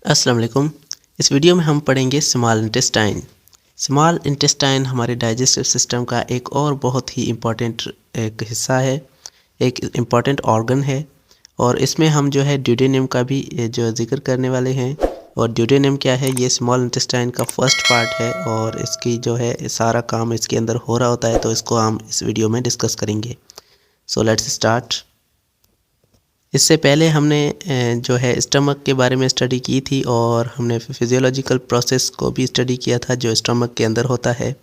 अस्सलाम वालेकुम। इस वीडियो में हम पढ़ेंगे स्मॉल इंटेस्टाइन। स्मॉल इंटेस्टाइन हमारे डाइजेस्टिव सिस्टम का एक और बहुत ही इम्पॉर्टेंट एक हिस्सा है, एक इम्पॉर्टेंट ऑर्गन है। और इसमें हम जो है ड्यूडेनियम का भी जो जिक्र करने वाले हैं। और ड्यूडेनियम क्या है, ये स्मॉल इंटेस्टाइन का फर्स्ट पार्ट है और इसकी जो है सारा काम इसके अंदर हो रहा होता है, तो इसको हम इस वीडियो में डिस्कस करेंगे। So let's start. इससे पहले हमने जो है स्टमक के बारे में स्टडी की थी और हमने फिजियोलॉजिकल प्रोसेस को भी स्टडी किया था जो स्टमक के अंदर होता है।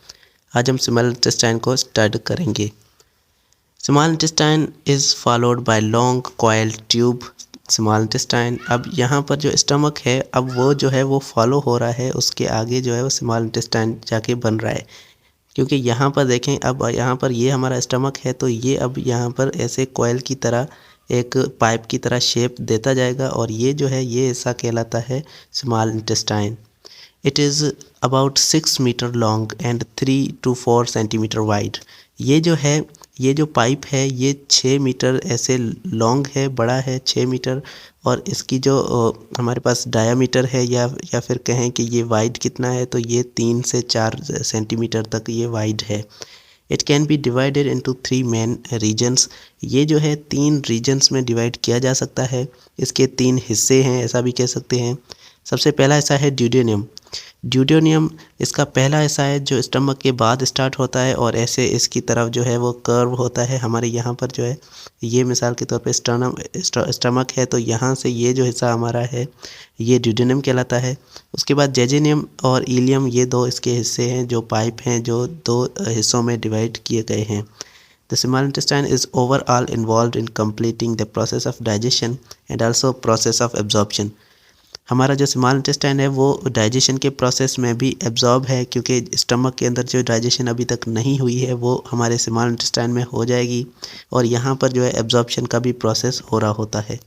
आज हम स्मॉल इंटेस्टाइन को स्टडी करेंगे। Small intestine is followed by long coiled tube. Small intestine, अब यहाँ पर जो स्टमक है अब वो जो है वो फॉलो हो रहा है, उसके आगे जो है वो स्मॉल इंटेस्टाइन जाके बन रहा है। क्योंकि यहाँ पर देखें, अब यहाँ पर ये हमारा स्टमक है तो ये अब यहाँ पर ऐसे कॉइल की तरह एक पाइप की तरह शेप देता जाएगा और ये जो है ये हिस्सा कहलाता है small intestine. It is about 6 metre long and 3 to 4 centimetre wide. ये जो है, ये जो पाइप है ये 6 मीटर ऐसे लॉन्ग है, बड़ा है 6 मीटर। और इसकी जो हमारे पास डायामीटर है या फिर कहें कि ये वाइड कितना है, तो ये 3 से 4 सेंटीमीटर तक ये वाइड है। It can be divided into 3 main regions. ये जो है 3 रीजन्स में डिवाइड किया जा सकता है। इसके 3 हिस्से हैं, ऐसा भी कह सकते हैं। सबसे पहला हिस्सा है ड्यूडेनियम। ड्यूडेनियम इसका पहला हिस्सा है जो स्टमक के बाद स्टार्ट होता है और ऐसे इसकी तरफ जो है वो कर्व होता है। हमारे यहाँ पर जो है ये मिसाल के तौर पे स्टमक है, तो यहाँ से ये जो हिस्सा हमारा है ये ड्यूडेनियम कहलाता है। उसके बाद जेजेनियम और इलियम, ये 2 इसके हिस्से हैं जो पाइप हैं जो 2 हिस्सों में डिवाइड किए गए हैं। The small intestine is overall involved in completing the process of digestion and also process of absorption. हमारा जो स्मॉल इंटेस्टाइन है वो डाइजेशन के प्रोसेस में भी एब्जॉर्ब है, क्योंकि स्टमक के अंदर जो डाइजेशन अभी तक नहीं हुई है वो हमारे स्मॉल इंटेस्टाइन में हो जाएगी और यहाँ पर जो है एब्जॉर्प्शन का भी प्रोसेस हो रहा होता है।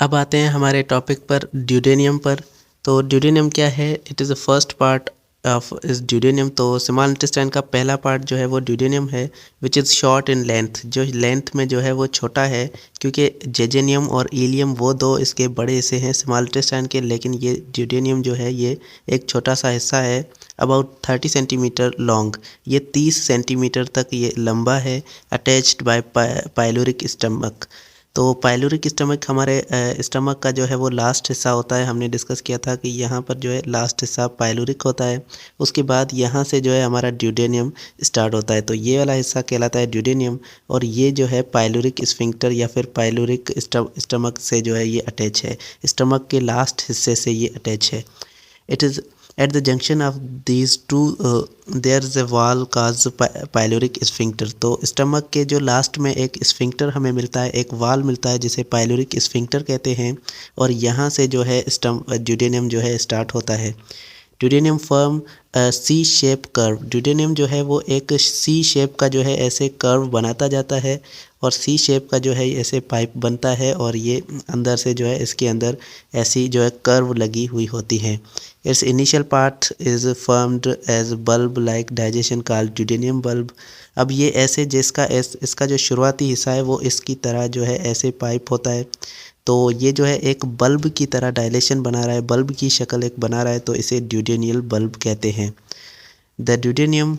अब आते हैं हमारे टॉपिक पर, ड्यूडेनियम पर। तो ड्यूडेनियम क्या है? It is the first part of इस ड्यूडेनियम। तो स्मॉल इंटेस्टाइन का पहला पार्ट जो है वो ड्यूडेनियम है, which is short in length. जो लेंथ में जो है वो छोटा है, क्योंकि जेजेनियम और इलियम वो 2 इसके बड़े हिस्से हैं स्मॉल इंटेस्टाइन के, लेकिन ये ड्यूडेनियम जो है ये एक छोटा सा हिस्सा है। अबाउट 30 सेंटीमीटर लॉन्ग, ये 30 सेंटीमीटर तक ये लंबा है। Attached bye pyloric stomach. तो पाइलोरिक स्टमक हमारे स्टमक का जो है वो लास्ट हिस्सा होता है। हमने डिस्कस किया था कि यहाँ पर जो है लास्ट हिस्सा पाइलोरिक होता है। उसके बाद यहाँ से जो है हमारा ड्यूडेनियम स्टार्ट होता है, तो ये वाला हिस्सा कहलाता है ड्यूडेनियम। और ये जो है पाइलोरिक स्फिंक्टर या फिर पाइलोरिक स्टमक से जो है ये अटैच है, स्टमक के लास्ट हिस्से से ये अटैच है। It is at the junction of these two there is a wall काज पाइलोरिक स्फिंक्टर। तो स्टमक के जो लास्ट में एक स्फिंक्टर हमें मिलता है, एक वाल मिलता है जिसे पाइलोरिक स्फिंक्टर कहते हैं। और यहाँ से जो है ड्यूडेनियम जो है स्टार्ट होता है। ड्यूडेनियम फर्म सी शेप कर्व। ड्यूडेनियम जो है वो एक सी शेप का जो है ऐसे कर्व बनाता जाता है और सी शेप का जो है ऐसे पाइप बनता है और ये अंदर से जो है इसके अंदर ऐसी जो है कर्व लगी हुई होती है। Its initial part is formed as bulb like digestion called duodenum bulb. अब ये ऐसे जिसका इसका जो शुरुआती हिस्सा है वो इसकी तरह जो है ऐसे पाइप होता है, तो ये जो है एक बल्ब की तरह डायलेशन बना रहा है, बल्ब की शक्ल एक बना रहा है, तो इसे ड्यूडेनियल बल्ब कहते हैं। The duodenum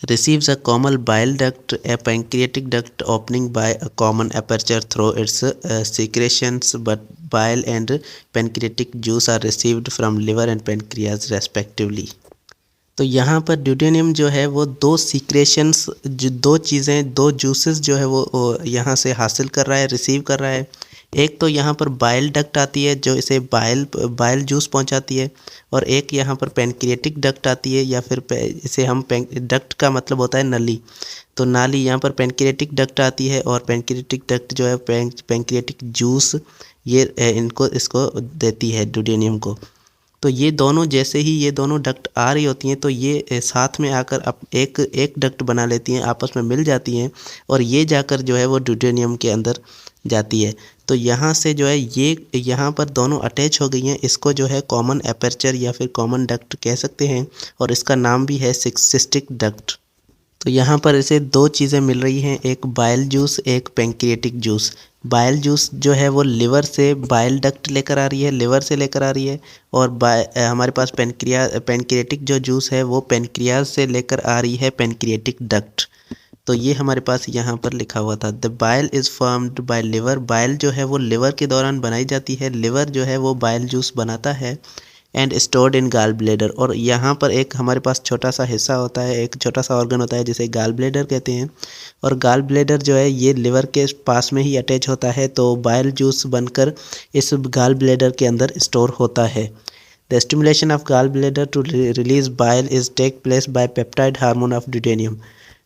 receives a common bile duct, a pancreatic duct opening by a common aperture through its secretions, but bile and pancreatic juice are received from liver and pancreas respectively. तो यहाँ पर ड्यूडेनियम जो है वो 2 secretions, जो 2 चीज़ें, 2 juices जो है वो यहाँ से हासिल कर रहा है, रिसीव कर रहा है। एक तो यहाँ पर बाइल डक्ट आती है जो इसे बाइल जूस पहुँचाती है, और एक यहाँ पर पैनक्रिएटिक डक्ट आती है, या फिर इसे हम डक्ट का मतलब होता है नली। तो नाली, यहाँ पर पैनक्रिएटिक डक्ट आती है और पैनक्रिएटिक डक्ट जो है पैनक्रिएटिक जूस ये इसको देती है ड्यूडेनियम को। तो ये दोनों, जैसे ही ये दोनों डक्ट आ रही होती हैं तो ये साथ में आकर अब एक डक्ट बना लेती हैं, आपस में मिल जाती हैं और ये जाकर जो है वो ड्यूडेनियम के अंदर जाती है। तो यहाँ से जो है ये यहाँ पर दोनों अटैच हो गई हैं, इसको जो है कॉमन एपर्चर या फिर कॉमन डक्ट कह सकते हैं और इसका नाम भी है सिस्टिक डक्ट। तो यहाँ पर इसे 2 चीज़ें मिल रही हैं, एक बाइल जूस, एक पैंक्रिएटिक जूस। बाइल जूस जो है वो लिवर से बाइल डक्ट लेकर आ रही है, लिवर से लेकर आ रही है। और हमारे पास पेनक्रियाटिक जो जूस है वो पेनक्रियाज से लेकर आ रही है पेनक्रियाटिक डक्ट। तो ये हमारे पास यहाँ पर लिखा हुआ था, the bile is formed by liver. Bile जो है वो लिवर के दौरान बनाई जाती है, लिवर जो है वो बाइल जूस बनाता है। And stored in gall bladder, और यहाँ पर एक हमारे पास छोटा सा हिस्सा होता है, एक छोटा सा ऑर्गन होता है जिसे गाल ब्लेडर कहते हैं। और गाल ब्लेडर जो है ये लिवर के पास में ही अटैच होता है, तो बाइल जूस बनकर इस गाल ब्लेडर के अंदर स्टोर होता है। The stimulation of gall bladder to release bile is take place by peptide hormone of duodenum.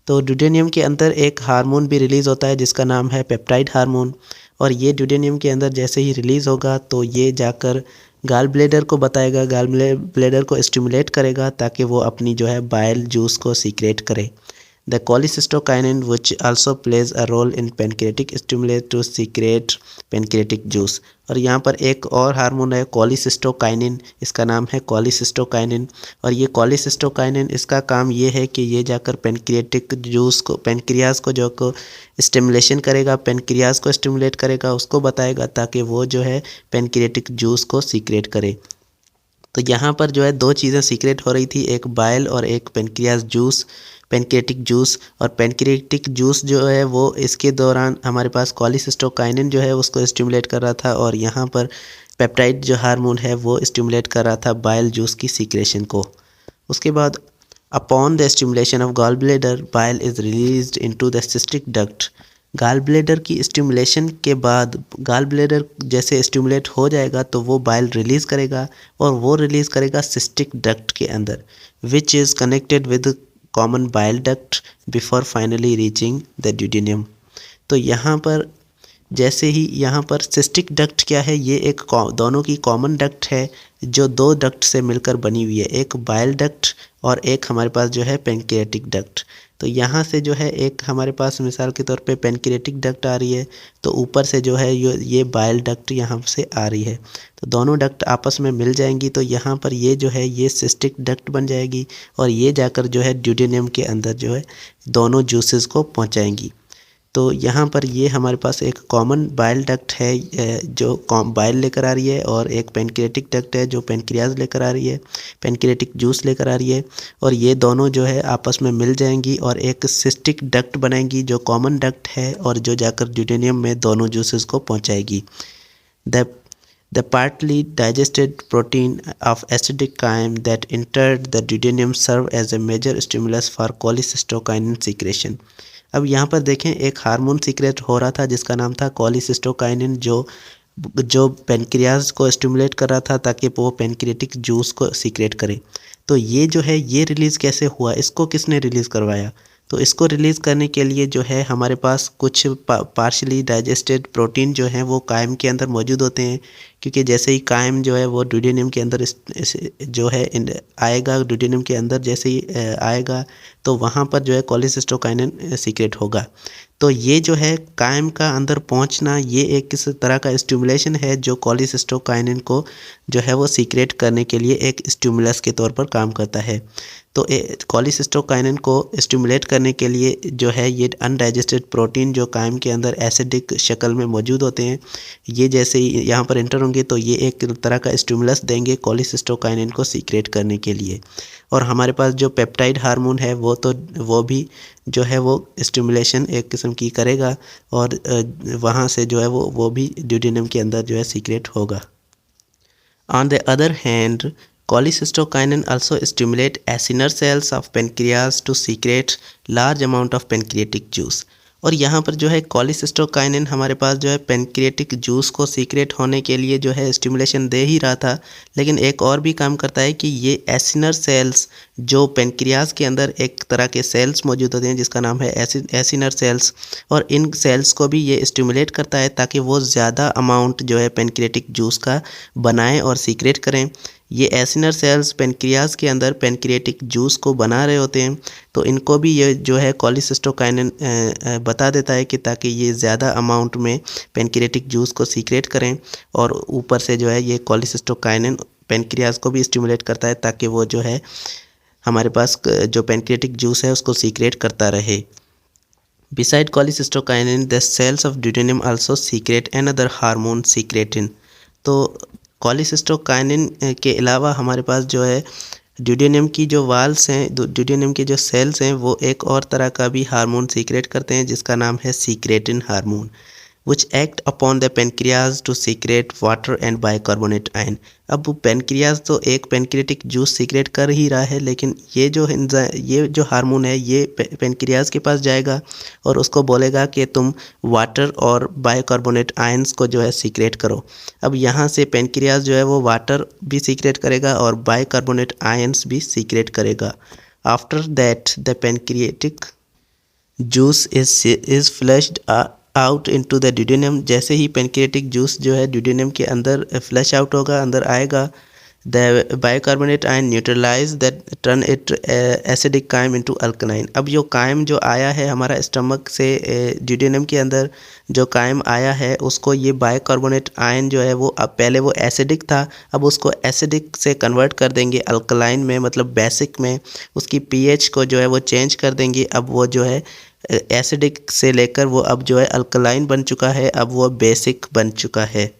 तो ड्यूटेनियम के अंदर एक हार्मोन भी रिलीज़ होता है जिसका नाम है पेप्टाइड हार्मोन। और ये ड्यूटेनियम के अंदर जैसे ही रिलीज़ होगा तो ये जाकर गाल ब्लेडर को बताएगा, गाल ब्लेडर को स्टिमुलेट करेगा ताकि वो अपनी जो है बाइल जूस को सीक्रेट करे। The cholecystokinin which also plays a role in pancreatic stimulate to secrete pancreatic juice. और यहाँ पर एक और हार्मोन है कोलिसिस्टोकाइनिन, इसका नाम है कोलिसिस्टोकाइनिन। और ये कोलिसिस्टोकाइनिन इसका काम ये है कि ये जाकर पेनक्रियाटिक जूस को, पेनक्रियाज को जो को स्टिमुलेशन करेगा, पेनक्रियाज को स्टिमुलेट करेगा, उसको बताएगा ताकि वो जो है पेनक्रियाटिक जूस को सीक्रेट करे। तो यहाँ पर जो है दो चीज़ें सीक्रेट हो रही थी, एक बाइल और एक पेनक्रियाज जूस, पेनक्रियाटिक जूस। और पेनक्रियाटिक जूस जो है वो इसके दौरान हमारे पास कोलिसिस्टोकाइनिन जो है उसको स्टिमुलेट कर रहा था, और यहाँ पर पेप्टाइड जो हार्मोन है वो स्टिमुलेट कर रहा था बाइल जूस की सीक्रेशन को। उसके बाद upon the stimulation of gall bladder bile is released into the cystic duct. Gall bladder की स्टिमुलेशन के बाद गाल ब्लेडर जैसे स्टिमुलेट हो जाएगा तो वो बाइल रिलीज़ करेगा, और वो रिलीज़ करेगा सिस्टिक डक्ट के अंदर, which is connected with common bile duct before finally reaching the duodenum. तो यहाँ पर जैसे ही यहाँ पर सिस्टिक डक्ट क्या है, ये एक दोनों की कॉमन डक्ट है जो दो डक्ट से मिलकर बनी हुई है, एक बाइल डक्ट और एक हमारे पास जो है पेनक्रियाटिक डक्ट। तो यहाँ से जो है एक हमारे पास मिसाल के तौर पे पेनक्रियाटिक डक्ट आ रही है, तो ऊपर से जो है ये बाइल डक्ट यहाँ से आ रही है, तो दोनों डक्ट आपस में मिल जाएंगी। तो यहाँ पर ये जो है ये सिस्टिक डक्ट बन जाएगी, और ये जाकर जो है ड्यूटेनियम के अंदर जो है दोनों जूसेस को पहुँचाएंगी। तो यहाँ पर ये हमारे पास एक कॉमन बाइल डक्ट है जो बाइल लेकर आ रही है, और एक पेनक्रियाटिक डक्ट है जो पेनक्रियाज लेकर आ रही है, पेनक्रियाटिक जूस लेकर आ रही है। और ये दोनों जो है आपस में मिल जाएंगी और एक सिस्टिक डक्ट बनाएंगी जो कॉमन डक्ट है, और जो जाकर ड्यूटेनियम में दोनों जूसेस को पहुँचाएगी। The partly digested protein of acidic chyme that entered the duodenum serve as a major stimulus for cholecystokinin secretion। अब यहाँ पर देखें एक हार्मोन सीक्रेट हो रहा था जिसका नाम था कोलिसिस्टोकाइनिन, जो पेनक्रियाज को स्टिमुलेट कर रहा था ताकि वो पेनक्रियाटिक जूस को सीक्रेट करे। तो ये जो है ये रिलीज़ कैसे हुआ, इसको किसने रिलीज़ करवाया? तो इसको रिलीज़ करने के लिए जो है हमारे पास कुछ पार्शली डाइजेस्टेड प्रोटीन जो हैं वो कायम के अंदर मौजूद होते हैं, क्योंकि जैसे ही कायम जो है वो ड्यूटेनियम के अंदर जो है आएगा, ड्यूटेनियम के अंदर जैसे ही आएगा तो वहाँ पर जो है कोलिसिस्टोकाइनिन सीक्रेट होगा। तो ये जो है कायम का अंदर पहुंचना ये एक किस तरह का स्टिमुलेशन है जो कोलिसिस्टोकाइनिन को जो है वो सीक्रेट करने के लिए एक स्टिमुलस के तौर पर काम करता है। तो कोलिसिस्टोकाइनिन को स्टिमुलेट करने के लिए जो है ये अनडाइजेस्टेड प्रोटीन जो कायम के अंदर एसिडिक शक्ल में मौजूद होते हैं, ये जैसे ही यहाँ पर एंटर होंगे तो ये एक तरह का स्टिमुलस देंगे कोलिसिस्टोकाइनिन को सीक्रेट करने के लिए। और हमारे पास जो पेप्टाइड हार्मोन है वो भी जो है वो स्टिमुलेशन एक किस्म की करेगा, और वहाँ से जो है वो भी ड्यूटेनियम के अंदर जो है सीक्रेट होगा। On the other hand cholecystokinin also stimulate acinar cells of pancreas to secrete large amount of pancreatic juice। और यहाँ पर जो है कोलिसिस्टोकाइनिन हमारे पास जो है पेनक्रियाटिक जूस को सीक्रेट होने के लिए जो है स्टिमुलेशन दे ही रहा था, लेकिन एक और भी काम करता है कि ये एसिनर सेल्स जो पेनक्रियाज के अंदर एक तरह के सेल्स मौजूद होते हैं जिसका नाम है एसिनर सेल्स, और इन सेल्स को भी ये स्टिमुलेट करता है ताकि वो ज़्यादा अमाउंट जो है पेनक्रियाटिक जूस का बनाएं और सीक्रेट करें। ये एसिनर सेल्स पेनक्रियाज के अंदर पेनक्रियाटिक जूस को बना रहे होते हैं, तो इनको भी ये जो है कोलिसिस्टोकाइनिन बता देता है कि ताकि ये ज़्यादा अमाउंट में पेनक्रियाटिक जूस को सीक्रेट करें। और ऊपर से जो है ये कोलिसिस्टोकाइनिन पेनक्रियाज को भी स्टिमुलेट करता है ताकि वो जो है हमारे पास जो पेनक्रियाटिक जूस है उसको सीक्रेट करता रहे। Beside cholecystokinin, the cells of duodenum also secrete another hormone secretin। तो cholecystokinin के अलावा हमारे पास जो है ड्यूडेनियम की जो वाल्स हैं, ड्यूडेनियम के जो सेल्स हैं, वो एक और तरह का भी हार्मोन सीक्रेट करते हैं जिसका नाम है secretin hormone, which act upon the pancreas to secrete water and bicarbonate ion। अब पेनक्रियाज तो एक पेनक्रियाटिक जूस सीक्रेट कर ही रहा है, लेकिन ये जो हार्मोन है ये पेनक्रियाज के पास जाएगा और उसको बोलेगा कि तुम वाटर और बाइकार्बोनेट आयंस को जो है सीक्रेट करो। अब यहाँ से पेनक्रियाज जो है वो वाटर भी सीक्रेट करेगा और बाइकार्बोनेट आयंस भी सीक्रेट करेगा। After that the pancreatic juice is flushed out into the duodenum. जैसे ही पेनक्रियाटिक जूस जो है ड्यूडेनियम के अंदर फ्लश आउट होगा, अंदर आएगा, the bicarbonate ion neutralize that turn it acidic chyme into alkaline. अब जो काइम जो आया है हमारा स्टमक से ड्यूडेनियम के अंदर जो काइम आया है उसको ये बाइकार्बोनेट आयन जो है वो अब पहले वो एसिडिक था, अब उसको एसिडिक से कन्वर्ट कर देंगे अल्कलाइन में, मतलब बेसिक में। उसकी पीएच को जो है वो चेंज कर देंगे। अब वो जो है एसिडिक से लेकर वो अब जो है अल्कलाइन बन चुका है, अब वो बेसिक बन चुका है।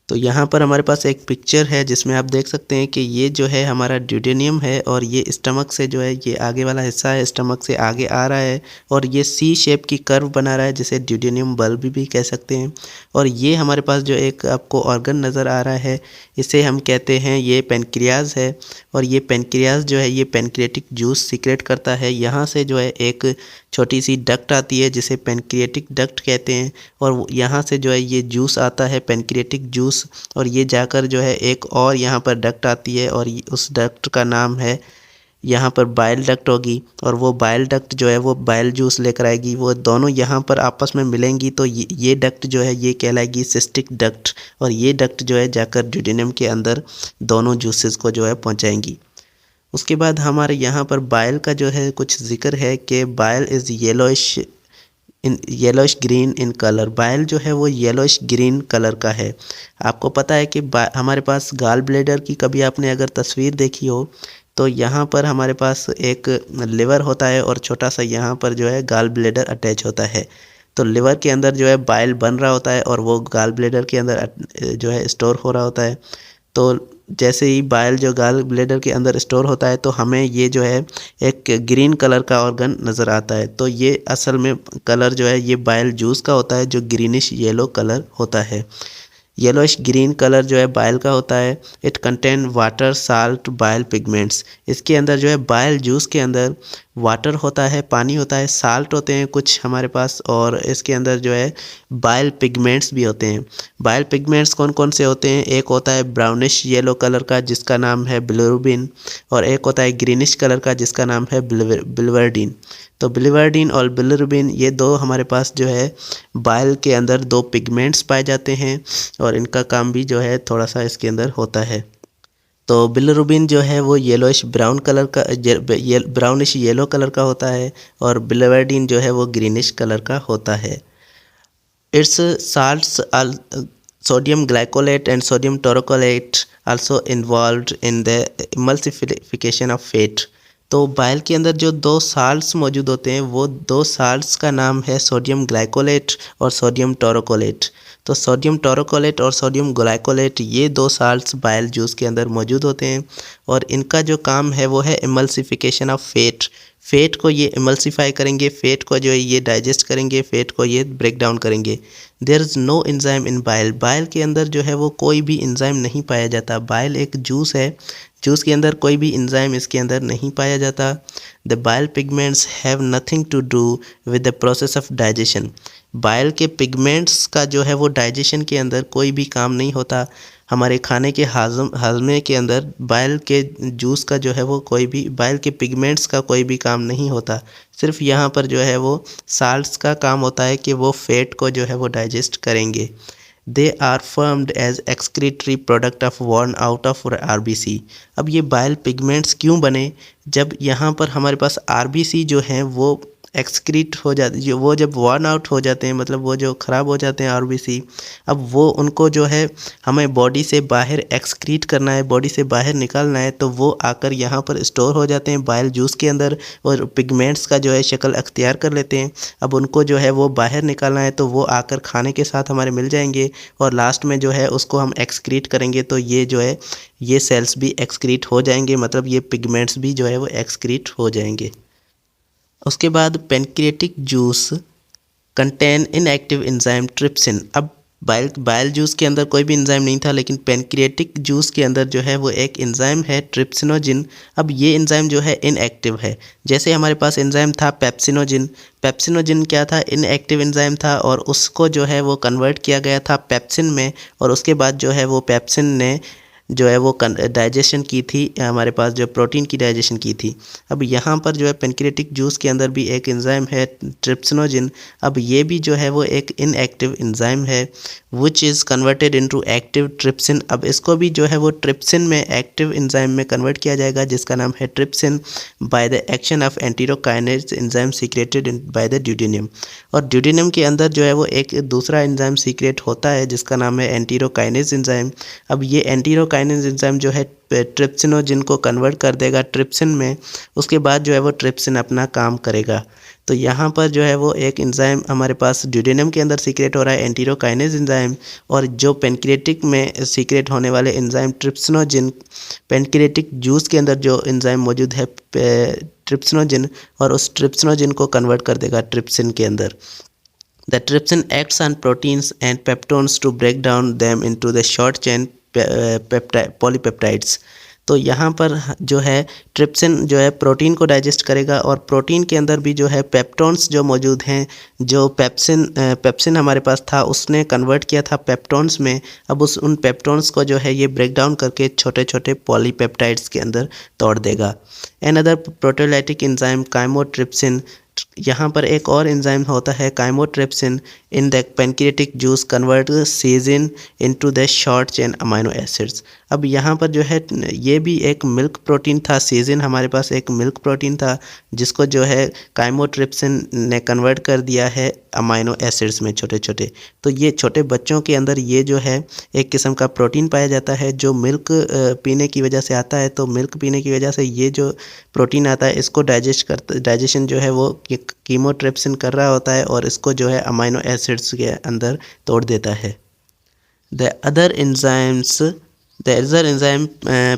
तो यहाँ पर हमारे पास एक पिक्चर है जिसमें आप देख सकते हैं कि ये जो है हमारा ड्यूडेनियम है और ये स्टमक से जो है ये आगे वाला हिस्सा है, स्टमक से आगे आ रहा है और ये सी शेप की कर्व बना रहा है जिसे ड्यूडेनियम बल्ब भी कह सकते हैं। और ये हमारे पास जो एक आपको ऑर्गन नज़र आ रहा है इसे हम कहते हैं ये पेनक्रियाज है। और ये पेनक्रियाज जो है ये पेनक्रियाटिक जूस सीक्रेट करता है। यहाँ से जो है एक छोटी सी डक्ट आती है जिसे पेनक्रियाटिक डक्ट कहते हैं और यहाँ से जो है ये जूस आता है पेनक्रियाटिक जूस, और ये जाकर जो है एक और यहाँ पर डक्ट आती है और उस डक्ट का नाम है यहाँ पर बाइल डक्ट होगी और वो बाइल डक्ट जो है वो बाइल जूस लेकर आएगी। वो दोनों यहाँ पर आपस में मिलेंगी तो ये डक्ट जो है ये कहलाएगी सिस्टिक डक्ट और ये डक्ट जो है जाकर ड्यूडेनियम के अंदर दोनों जूसेस को जो है पहुँचाएंगी। उसके बाद हमारे यहाँ पर बाइल का जो है कुछ जिक्र है कि bile is yellowish green in colour. Bile जो है वो येलोइश ग्रीन कलर का है। आपको पता है कि हमारे पास गाल ब्लेडर की कभी आपने अगर तस्वीर देखी हो तो यहाँ पर हमारे पास एक लिवर होता है और छोटा सा यहाँ पर जो है गाल ब्लेडर अटैच होता है। तो लिवर के अंदर जो है बाइल बन रहा होता है और वो गाल ब्लेडर के अंदर जो है स्टोर हो रहा होता है। तो जैसे ही बाइल जो गाल ब्लेडर के अंदर स्टोर होता है तो हमें ये जो है एक ग्रीन कलर का ऑर्गन नज़र आता है। तो ये असल में कलर जो है ये बाइल जूस का होता है जो ग्रीनिश येलो कलर होता है। येलोइश ग्रीन कलर जो है बाइल का होता है। It contain water salt bile pigments. इसके अंदर जो है बाइल जूस के अंदर वाटर होता है, पानी होता है, साल्ट होते हैं कुछ हमारे पास, और इसके अंदर जो है बाइल पिगमेंट्स भी होते हैं। बाइल पिगमेंट्स कौन कौन से होते हैं? एक होता है ब्राउनिश येलो कलर का जिसका नाम है बिलिरुबिन, और एक होता है ग्रीनिश कलर का जिसका नाम है बिलिवर्डिन। तो बिलिवर्डिन और बिलिरुबिन ये दो हमारे पास जो है बाइल के अंदर दो पिगमेंट्स पाए जाते हैं और इनका काम भी जो है थोड़ा सा इसके अंदर होता है। तो बिलिरुबिन जो है वो येलोइश ब्राउन कलर का ब्राउनिश येलो कलर का होता है और बिलिवर्डिन जो है वो ग्रीनिश कलर का होता है। It's salts sodium glycolate and sodium taurocolate also involved in the emulsification of fat। तो बाइल के अंदर जो दो साल्ट्स मौजूद होते हैं वो दो साल्ट्स का नाम है सोडियम ग्लाइकोलेट और सोडियम टोरोकोलेट। तो सोडियम टोरोकोलेट और सोडियम ग्लाइकोलेट ये दो साल्ट्स बाइल जूस के अंदर मौजूद होते हैं और इनका जो काम है वो है इमल्सिफिकेशन ऑफ फैट। फैट को ये इमल्सिफाई करेंगे, फैट को जो है ये डाइजेस्ट करेंगे, फैट को ये ब्रेक डाउन करेंगे। There is no enzyme in bile. Bile के अंदर जो है वो कोई भी एंजाइम नहीं पाया जाता। बाइल एक जूस है, जूस के अंदर कोई भी एंजाइम इसके अंदर नहीं पाया जाता। The bile pigments have nothing to do with the process of digestion. Bile के पिगमेंट्स का जो है वो डाइजेशन के अंदर कोई भी काम नहीं होता। हमारे खाने के हाजमे के अंदर बाइल के जूस का जो है वो कोई भी बाइल के पिगमेंट्स का कोई भी काम नहीं होता। सिर्फ यहाँ पर जो है वो साल्ट्स का काम होता है कि वो फैट को जो है वो डाइजेस्ट करेंगे। They are formed as excretory product of worn out of RBC. अब ये बाइल पिगमेंट्स क्यों बने? जब यहाँ पर हमारे पास आरबीसी जो हैं वो एक्सक्रीट हो जाते, जो वो जब वर्न आउट हो जाते हैं, मतलब वो जो ख़राब हो जाते हैं आरबीसी, अब वो उनको जो है हमें बॉडी से बाहर एक्सक्रीट करना है, बॉडी से बाहर निकालना है, तो वो आकर यहाँ पर स्टोर हो जाते हैं बाइल जूस के अंदर और पिगमेंट्स का जो है शक्ल अख्तियार कर लेते हैं। अब उनको जो है वो बाहर निकालना है, तो वो आकर खाने के साथ हमारे मिल जाएंगे और लास्ट में जो है उसको हम एक्सक्रीट करेंगे, तो ये जो है ये सेल्स भी एक्सक्रीट हो जाएंगे, मतलब ये पिगमेंट्स भी जो है वो एक्सक्रीट हो जाएंगे। उसके बाद pancreatic juice contain inactive enzyme trypsin. अब बाइल जूस के अंदर कोई भी एंजाइम नहीं था, लेकिन पेनक्रिएटिक जूस के अंदर जो है वो एक एंजाइम है ट्रिप्सिनोजिन। अब ये एंजाइम जो है इनएक्टिव है। जैसे हमारे पास एंजाइम था पेप्सिनोजिन, पेप्सिनोजिन क्या था, इनएक्टिव एंजाइम था और उसको जो है वो कन्वर्ट किया गया था पेप्सिन में, और उसके बाद जो है वो पेप्सिन ने जो है वो डाइजेशन की थी, हमारे पास जो प्रोटीन की डाइजेशन की थी। अब यहाँ पर जो है पेनक्रिएटिक जूस के अंदर भी एक एंजाइम है ट्रिप्सिनोजिन। अब ये भी जो है वो एक इनएक्टिव एंजाइम है which is converted into active trypsin. अब इसको भी जो है वो ट्रिप्सिन में एक्टिव एंजाइम में कन्वर्ट किया जाएगा, जिसका नाम है trypsin, by the action of enterokinase enzyme secreted by the duodenum. और ड्यूडेनियम के अंदर जो है वो एक दूसरा एंजाइम सीक्रेट होता है जिसका नाम है एंटीरोकाइनेज एंजाइम। अब ये एंटीरोकाइनेज एंजाइम जो है ट्रिप्सिनोजिन को कन्वर्ट कर देगा ट्रिप्सिन में, उसके बाद जो है वो ट्रिप्सिन अपना काम करेगा। तो यहाँ पर जो है वो एक एंजाइम हमारे पास ड्यूडेनियम के अंदर सीक्रेट हो रहा है एंटीरोकाइनेज एंजाइम, और जो पेनक्रिएटिक में सीक्रेट होने वाले एंजाइम ट्रिप्सिनोजिन, पेनक्रिएटिक जूस के अंदर जो एंजाइम मौजूद है ट्रिप्सिनोजिन, और उस ट्रिप्सिनोजिन को कन्वर्ट कर देगा ट्रिप्सिन के अंदर। The trypsin acts on proteins and peptones to break down them into the short chain polypeptides। तो यहाँ पर जो है ट्रिप्सिन जो है प्रोटीन को डाइजेस्ट करेगा, और प्रोटीन के अंदर भी जो है पेप्टोन्स जो मौजूद हैं, जो पेप्सिन हमारे पास था उसने कन्वर्ट किया था पेप्टोन्स में। अब उन पेप्टोन्स को जो है ये ब्रेक डाउन करके छोटे छोटे पॉलीपेप्टाइड्स के अंदर तोड़ देगा। एनदर प्रोटीओलाइटिक एंजाइम काइमोट्रिप्सिन, यहाँ पर एक और एंजाइम होता है chymotrypsin in the pancreatic juice convert season into the short chain amino acids. अब यहाँ पर जो है ये भी एक मिल्क प्रोटीन था, सीजिन हमारे पास एक मिल्क प्रोटीन था जिसको जो है काइमोट्रिप्सिन ने कन्वर्ट कर दिया है अमाइनो एसिड्स में छोटे छोटे। तो ये छोटे बच्चों के अंदर ये जो है एक किस्म का प्रोटीन पाया जाता है जो मिल्क पीने की वजह से आता है। तो मिल्क पीने की वजह से ये जो प्रोटीन आता है इसको डाइजेशन जो है वो कीमोट्रिप्सिन कर रहा होता है और इसको जो है अमाइनो एसिड्स के अंदर तोड़ देता है। The other enzyme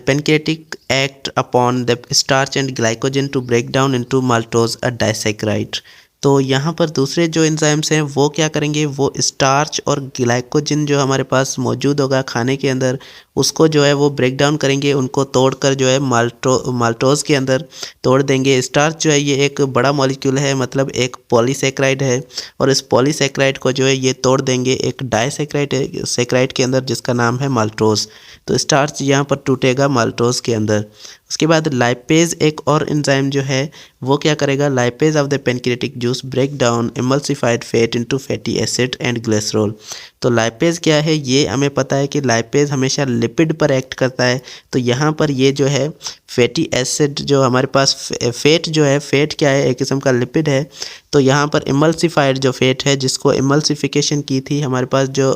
pancreatic act upon the starch and glycogen to break down into maltose, a disaccharide। तो यहाँ पर दूसरे जो एंजाइम्स हैं वो क्या करेंगे, वो स्टार्च और ग्लाइकोजन जो हमारे पास मौजूद होगा खाने के अंदर उसको जो है वो ब्रेक डाउन करेंगे, उनको तोड़कर जो है माल्टोज के अंदर तोड़ देंगे। स्टार्च जो है ये एक बड़ा मॉलिक्यूल है, मतलब एक पॉलीसेक्राइड है, और इस पॉलीसेक्राइड को जो है ये तोड़ देंगे एक डाइसेक्राइड के अंदर जिसका नाम है माल्टोज। तो स्टार्च यहाँ पर टूटेगा माल्टोज के अंदर। उसके बाद लाइपेज एक और एंजाइम जो है वो क्या करेगा, lipase of the pancreatic juice break down emulsified fat into fatty acid and glycerol. तो लाइपेज क्या है, ये हमें पता है कि लाइपेज हमेशा लिपिड पर एक्ट करता है। तो यहाँ पर ये जो है फैटी एसिड जो हमारे पास फैट जो है, फैट क्या है, एक किस्म का लिपिड है। तो यहाँ पर इमल्सिफाइड जो फैट है जिसको इमल्सिफिकेशन की थी हमारे पास जो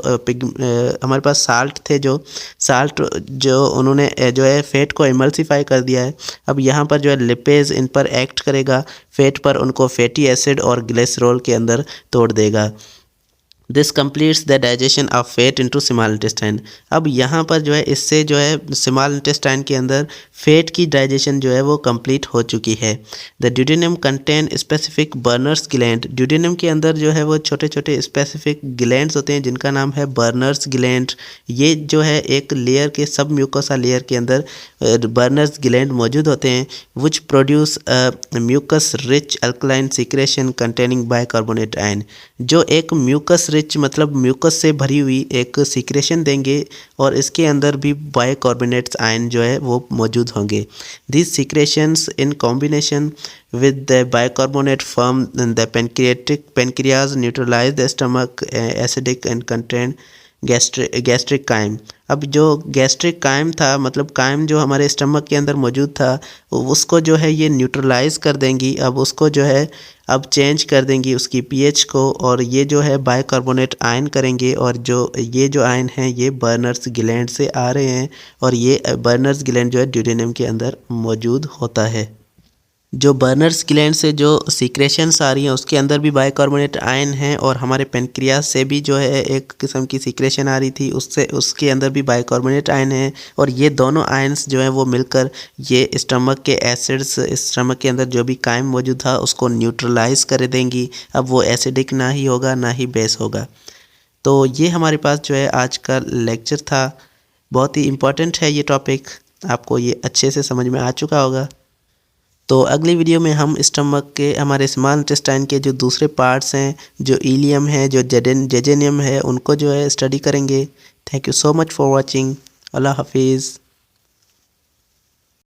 हमारे पास साल्ट थे, जो साल्ट जो उन्होंने जो है फैट को इमल्सिफाई कर दिया है। अब यहाँ पर जो है लिपेज इन पर एक्ट करेगा फैट पर, उनको फैटी एसिड और ग्लिसरॉल के अंदर तोड़ देगा। This completes the digestion of fat into small intestine. अब यहाँ पर जो है इससे जो है स्मॉल इंटेस्टाइन के अंदर फैट की डाइजेशन जो है वो कंप्लीट हो चुकी है। The duodenum contain specific Brunner's gland. Duodenum के अंदर जो है वो छोटे छोटे स्पेसिफिक ग्लैंड्स होते हैं जिनका नाम है बर्नर्स ग्लैंड। ये जो है एक लेयर के सब म्यूकोसा लेयर के अंदर बर्नर्स ग्लैंड मौजूद होते हैं which produce mucus rich alkaline secretion containing bicarbonate ion. जो एक म्यूकस रिच मतलब म्यूकस से भरी हुई एक सिक्रेशन देंगे और इसके अंदर भी बाइकार्बोनेट्स आयन जो है वो मौजूद होंगे। These secretions in combination with the bicarbonate form the pancreas neutralize the stomach acidic and contain gastric chyme. अब जो गैस्ट्रिक काइम था, मतलब काइम जो हमारे स्टमक के अंदर मौजूद था, उसको जो है ये न्यूट्रलाइज कर देंगी। अब उसको जो है अब चेंज कर देंगी उसकी पीएच को, और ये जो है बाइकार्बोनेट आयन करेंगे। और ये जो आयन हैं ये बर्नर्स ग्लैंड से आ रहे हैं, और ये बर्नर्स ग्लैंड जो है ड्यूडेनम के अंदर मौजूद होता है। जो बर्नर्स ग्लैंड से जो सीक्रेशंस आ रही हैं उसके अंदर भी बाइकार्बोनेट आयन हैं, और हमारे पेनक्रियास से भी जो है एक किस्म की सीक्रेशन आ रही थी, उसके अंदर भी बाइकार्बोनेट आयन है। और ये दोनों आयन्स जो हैं वो मिलकर ये स्टमक के एसिड्स, स्टमक के अंदर जो भी काइम मौजूद था उसको न्यूट्रलाइज कर देंगी। अब वो एसिडिक ना ही होगा ना ही बेस होगा। तो ये हमारे पास जो है आज का लेक्चर था। बहुत ही इम्पोर्टेंट है ये टॉपिक, आपको ये अच्छे से समझ में आ चुका होगा। तो अगली वीडियो में हम स्टमक के, हमारे स्मॉल इंटेस्टाइन के जो दूसरे पार्ट्स हैं, जो इलियम है, जो जेजेनियम है, उनको जो है स्टडी करेंगे। Thank you so much for watching. अल्लाह हाफिज़।